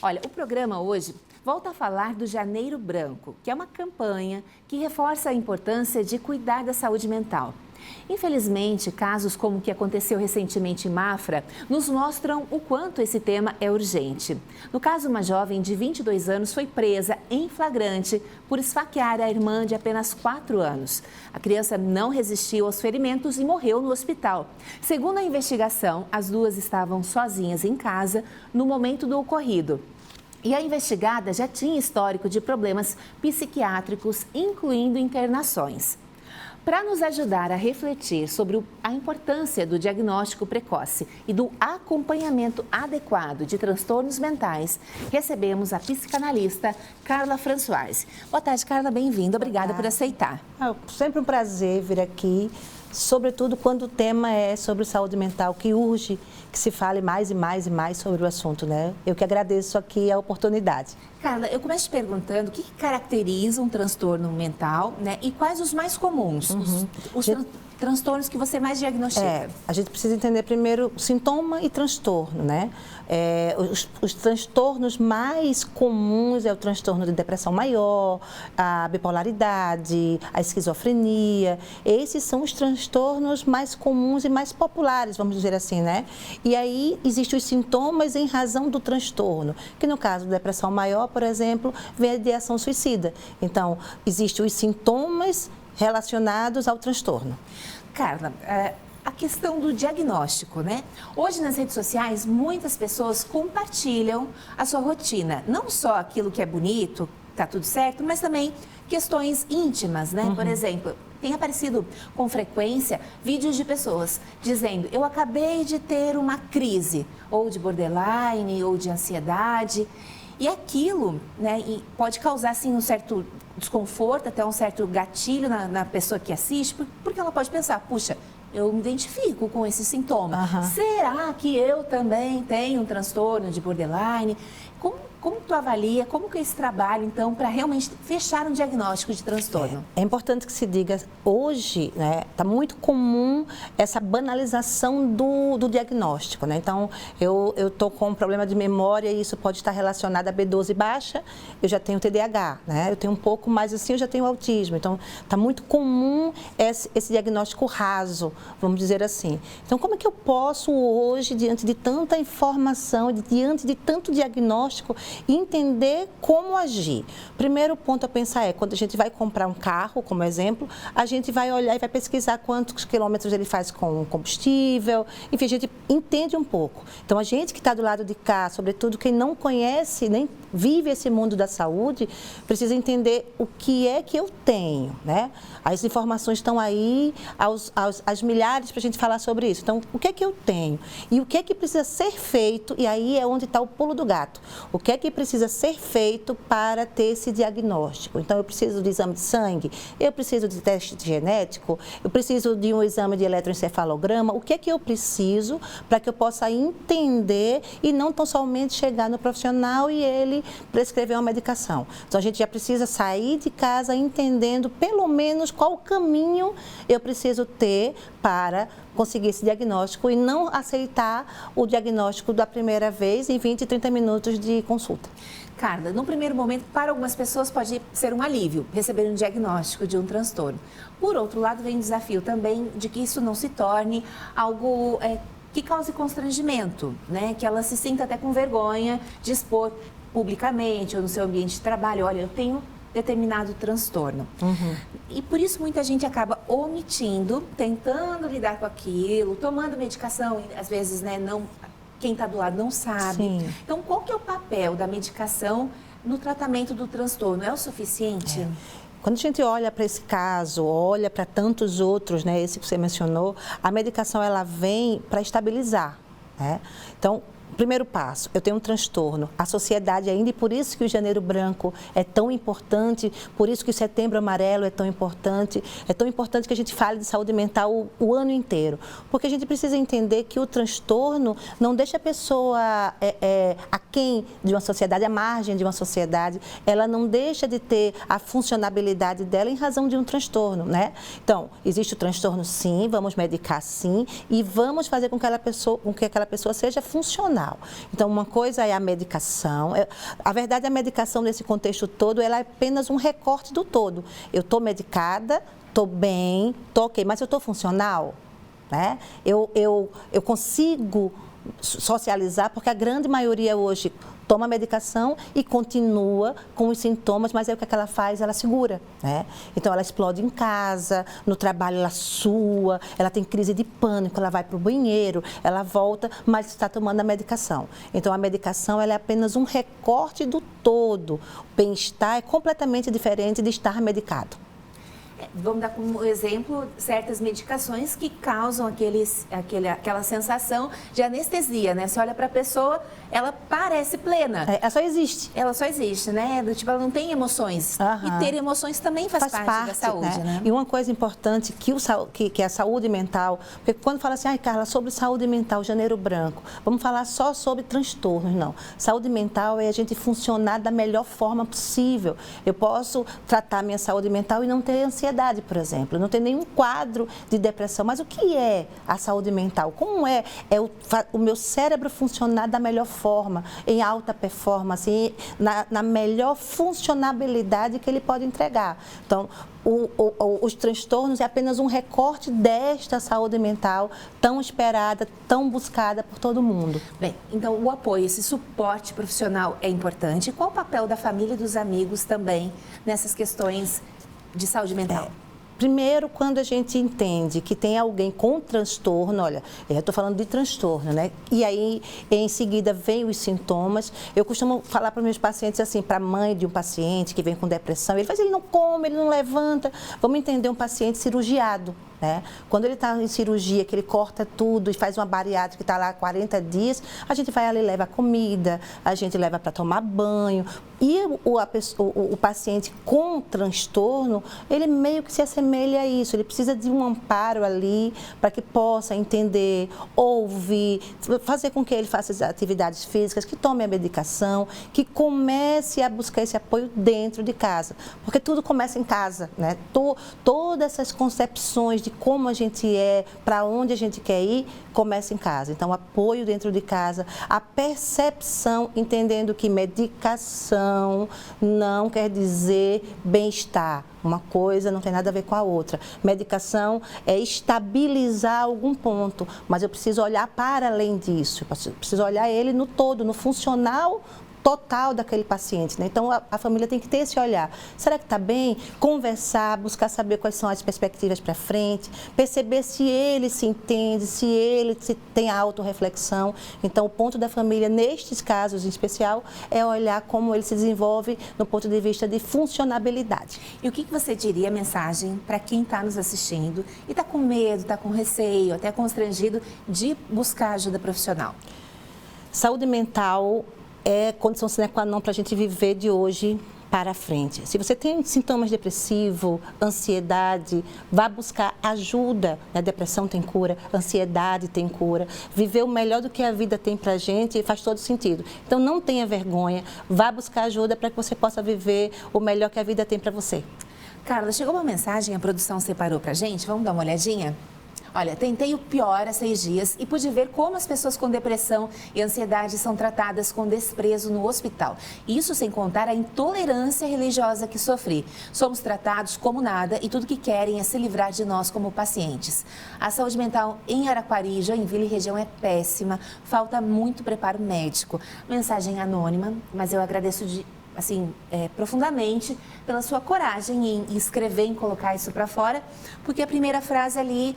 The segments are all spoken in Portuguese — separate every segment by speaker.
Speaker 1: Olha, o programa hoje volta a falar do Janeiro Branco, que é uma campanha que reforça a importância de cuidar da saúde mental. Infelizmente, casos como o que aconteceu recentemente em Mafra nos mostram o quanto esse tema é urgente. No caso, uma jovem de 22 anos foi presa em flagrante por esfaquear a irmã de apenas 4 anos. A criança não resistiu aos ferimentos e morreu no hospital. Segundo a investigação, as duas estavam sozinhas em casa no momento do ocorrido. E a investigada já tinha histórico de problemas psiquiátricos, incluindo internações. Para nos ajudar a refletir sobre a importância do diagnóstico precoce e do acompanhamento adequado de transtornos mentais, recebemos a psicanalista Carla Françoise. Boa tarde, Carla, bem-vinda. Obrigada por aceitar.
Speaker 2: Sempre um prazer vir aqui, sobretudo quando o tema é sobre saúde mental, que urge que se fale mais e mais e mais sobre o assunto, né? Eu que agradeço aqui a oportunidade.
Speaker 1: Carla, eu começo te perguntando o que caracteriza um transtorno mental, né? E quais os mais comuns, os transtornos que você mais diagnostica?
Speaker 2: A gente precisa entender primeiro sintoma e transtorno, né? Os transtornos mais comuns é o transtorno de depressão maior, a bipolaridade, a esquizofrenia. Esses são os transtornos mais comuns e mais populares, vamos dizer assim, né? E aí existem os sintomas em razão do transtorno, que no caso da depressão maior, por exemplo, vem a ideação suicida. Então, existem os sintomas relacionados ao transtorno.
Speaker 1: Carla, a questão do diagnóstico, né? Hoje nas redes sociais, muitas pessoas compartilham a sua rotina. Não só aquilo que é bonito, tá tudo certo, mas também questões íntimas, né? Por exemplo, tem aparecido com frequência vídeos de pessoas dizendo: eu acabei de ter uma crise, ou de borderline, ou de ansiedade. E aquilo, né, pode causar, assim, um certo desconforto, até um certo gatilho na pessoa que assiste, porque ela pode pensar: puxa, eu me identifico com esse sintoma. Será que eu também tenho um transtorno de borderline? Como tu avalia, como que é esse trabalho, então, para realmente fechar um diagnóstico de transtorno?
Speaker 2: É importante que se diga, hoje, né, está muito comum essa banalização do diagnóstico, né? Então, eu estou com um problema de memória e isso pode estar relacionado a B12 baixa, eu já tenho TDAH, né? Eu tenho um pouco mais assim, eu já tenho autismo. Então, está muito comum esse diagnóstico raso, vamos dizer assim. Então, como é que eu posso hoje, diante de tanta informação, diante de tanto diagnóstico, entender como agir? Primeiro ponto a pensar é, quando a gente vai comprar um carro, como exemplo, a gente vai olhar e vai pesquisar quantos quilômetros ele faz com combustível, enfim, a gente entende um pouco. Então, a gente que está do lado de cá, sobretudo quem não conhece, nem vive esse mundo da saúde, precisa entender o que é que eu tenho, né? As informações estão aí aos milhares para a gente falar sobre isso. Então, o que é que eu tenho? E o que é que precisa ser feito? E aí é onde está o pulo do gato. O que é que precisa ser feito para ter esse diagnóstico? Então, eu preciso de exame de sangue, eu preciso de teste genético, eu preciso de um exame de eletroencefalograma. O que é que eu preciso para que eu possa entender e não tão somente chegar no profissional e ele prescrever uma medicação? Então, a gente já precisa sair de casa entendendo pelo menos qual caminho eu preciso ter para conseguir esse diagnóstico e não aceitar o diagnóstico da primeira vez em 20, 30 minutos de consulta.
Speaker 1: Carla, no primeiro momento, para algumas pessoas pode ser um alívio receber um diagnóstico de um transtorno. Por outro lado, vem o desafio também de que isso não se torne algo que cause constrangimento, né? Que ela se sinta até com vergonha de expor publicamente ou no seu ambiente de trabalho: olha, eu tenho determinado transtorno. E por isso muita gente acaba omitindo, tentando lidar com aquilo, tomando medicação, e às vezes, né, quem está do lado não sabe. Sim. Então, qual que é o papel da medicação no tratamento do transtorno? É o suficiente?
Speaker 2: Quando a gente olha para esse caso, olha para tantos outros, né, esse que você mencionou, a medicação ela vem para estabilizar, né? Então, primeiro passo, eu tenho um transtorno, a sociedade ainda, e por isso que o Janeiro Branco é tão importante, por isso que o Setembro Amarelo é tão importante que a gente fale de saúde mental o ano inteiro, porque a gente precisa entender que o transtorno não deixa a pessoa aquém de uma sociedade, à margem de uma sociedade, ela não deixa de ter a funcionabilidade dela em razão de um transtorno, né? Então, existe o transtorno sim, vamos medicar sim, e vamos fazer com que aquela pessoa seja funcional. mental. Então, uma coisa é a medicação. A verdade, a medicação nesse contexto todo, ela é apenas um recorte do todo. Eu estou medicada, estou bem, estou ok, mas eu estou funcional? Né? Eu consigo socializar, porque a grande maioria hoje toma medicação e continua com os sintomas, mas aí o que ela faz? Ela segura, né? Então, ela explode em casa, no trabalho ela sua, ela tem crise de pânico, ela vai para o banheiro, ela volta, mas está tomando a medicação. Então, a medicação ela é apenas um recorte do todo. O bem-estar é completamente diferente de estar medicado.
Speaker 1: Vamos dar como exemplo certas medicações que causam aquela sensação de anestesia, né? Você olha para a pessoa, ela parece plena.
Speaker 2: Ela só existe.
Speaker 1: Ela só existe, né? Do tipo, ela não tem emoções. E ter emoções também faz parte da saúde, né?
Speaker 2: E uma coisa importante que a saúde mental, porque quando fala assim, ai Carla, sobre saúde mental, janeiro branco, vamos falar só sobre transtornos, não. Saúde mental é a gente funcionar da melhor forma possível. Eu posso tratar minha saúde mental e não ter ansiedade, por exemplo, não ter nenhum quadro de depressão. Mas o que é a saúde mental? Como é o meu cérebro funcionar da melhor forma, em alta performance, na melhor funcionabilidade que ele pode entregar? Então, os transtornos é apenas um recorte desta saúde mental tão esperada, tão buscada por todo mundo.
Speaker 1: Bem, então o apoio, esse suporte profissional é importante. E qual o papel da família e dos amigos também nessas questões de saúde mental?
Speaker 2: Primeiro, quando a gente entende que tem alguém com transtorno, olha, eu estou falando de transtorno, né? E aí, em seguida, vem os sintomas. Eu costumo falar para meus pacientes assim, para a mãe de um paciente que vem com depressão, ele faz, ele não come, ele não levanta. Vamos entender um paciente cirurgiado, né? Quando ele está em cirurgia, que ele corta tudo e faz uma bariátrica que está lá há 40 dias, a gente vai ali e leva comida, a gente leva para tomar banho. E o paciente com transtorno, ele meio que se assemelha a isso, ele precisa de um amparo ali para que possa entender, ouvir, fazer com que ele faça as atividades físicas, que tome a medicação, que comece a buscar esse apoio dentro de casa, porque tudo começa em casa, né? Todas essas concepções de como a gente é, para onde a gente quer ir, começa em casa. Então, apoio dentro de casa, a percepção, entendendo que medicação não quer dizer bem-estar. Uma coisa não tem nada a ver com a outra. Medicação é estabilizar algum ponto, mas eu preciso olhar para além disso. Eu preciso olhar ele no todo, no funcional total daquele paciente, né? Então, a família tem que ter esse olhar. Será que está bem? Conversar, buscar saber quais são as perspectivas para frente, perceber se ele se entende, se ele tem a autorreflexão. Então, o ponto da família, nestes casos em especial, é olhar como ele se desenvolve no ponto de vista de funcionabilidade.
Speaker 1: E o que você diria, mensagem, para quem está nos assistindo e está com medo, está com receio, até constrangido de buscar ajuda profissional?
Speaker 2: Saúde mental é condição sine qua non para a gente viver de hoje para frente. Se você tem sintomas depressivos, ansiedade, vá buscar ajuda. A depressão tem cura, ansiedade tem cura. Viver o melhor do que a vida tem para a gente faz todo sentido. Então, não tenha vergonha, vá buscar ajuda para que você possa viver o melhor que a vida tem para você.
Speaker 1: Carla, chegou uma mensagem, a produção separou para a gente, vamos dar uma olhadinha? Olha, tentei o pior há 6 dias e pude ver como as pessoas com depressão e ansiedade são tratadas com desprezo no hospital. Isso sem contar a intolerância religiosa que sofri. Somos tratados como nada e tudo que querem é se livrar de nós como pacientes. A saúde mental em Araquari, Joinville e região é péssima, falta muito preparo médico. Mensagem anônima, mas eu agradeço profundamente pela sua coragem em escrever, em colocar isso para fora, porque a primeira frase ali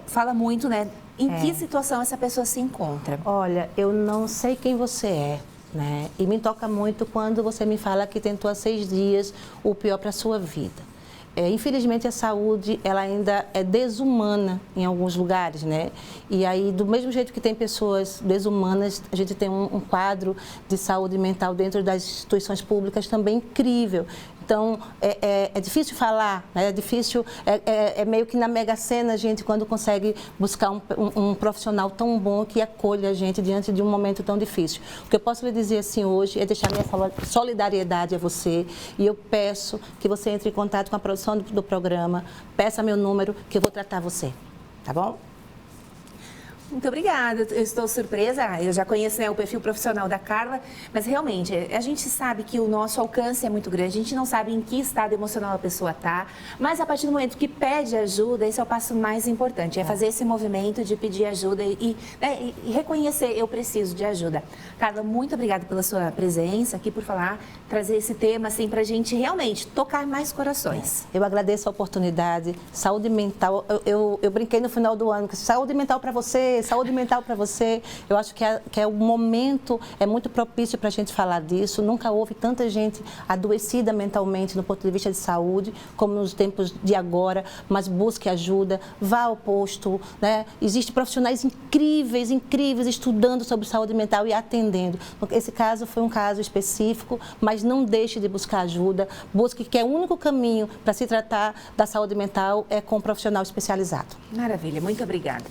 Speaker 1: fala muito, né? Em que situação essa pessoa se encontra.
Speaker 2: Olha, eu não sei quem você é, né? E me toca muito quando você me fala que tentou há 6 dias o pior para a sua vida. Infelizmente, a saúde ela ainda é desumana em alguns lugares, né? E aí, do mesmo jeito que tem pessoas desumanas, a gente tem um quadro de saúde mental dentro das instituições públicas também incrível. Então, é difícil falar, né? É difícil, é meio que na mega sena a gente quando consegue buscar um profissional tão bom que acolha a gente diante de um momento tão difícil. O que eu posso lhe dizer assim hoje é deixar minha solidariedade a você e eu peço que você entre em contato com a produção do programa, peça meu número que eu vou tratar você, tá bom?
Speaker 1: Muito obrigada, eu estou surpresa, eu já conheço, né, o perfil profissional da Carla, mas realmente, a gente sabe que o nosso alcance é muito grande, a gente não sabe em que estado emocional a pessoa está, mas a partir do momento que pede ajuda, esse é o passo mais importante, é fazer esse movimento de pedir ajuda né, e reconhecer, eu preciso de ajuda. Carla, muito obrigada pela sua presença aqui, por falar, trazer esse tema assim para a gente realmente tocar mais corações.
Speaker 2: Eu agradeço a oportunidade, saúde mental, eu brinquei no final do ano, saúde mental para você, saúde mental para você. Eu acho que é o momento, é muito propício para a gente falar disso. Nunca houve tanta gente adoecida mentalmente no ponto de vista de saúde, como nos tempos de agora, mas busque ajuda, vá ao posto, né? Existem profissionais incríveis, incríveis, estudando sobre saúde mental e atendendo. Esse caso foi um caso específico, mas não deixe de buscar ajuda, busque que é o único caminho para se tratar da saúde mental é com um profissional especializado.
Speaker 1: Maravilha, muito obrigada.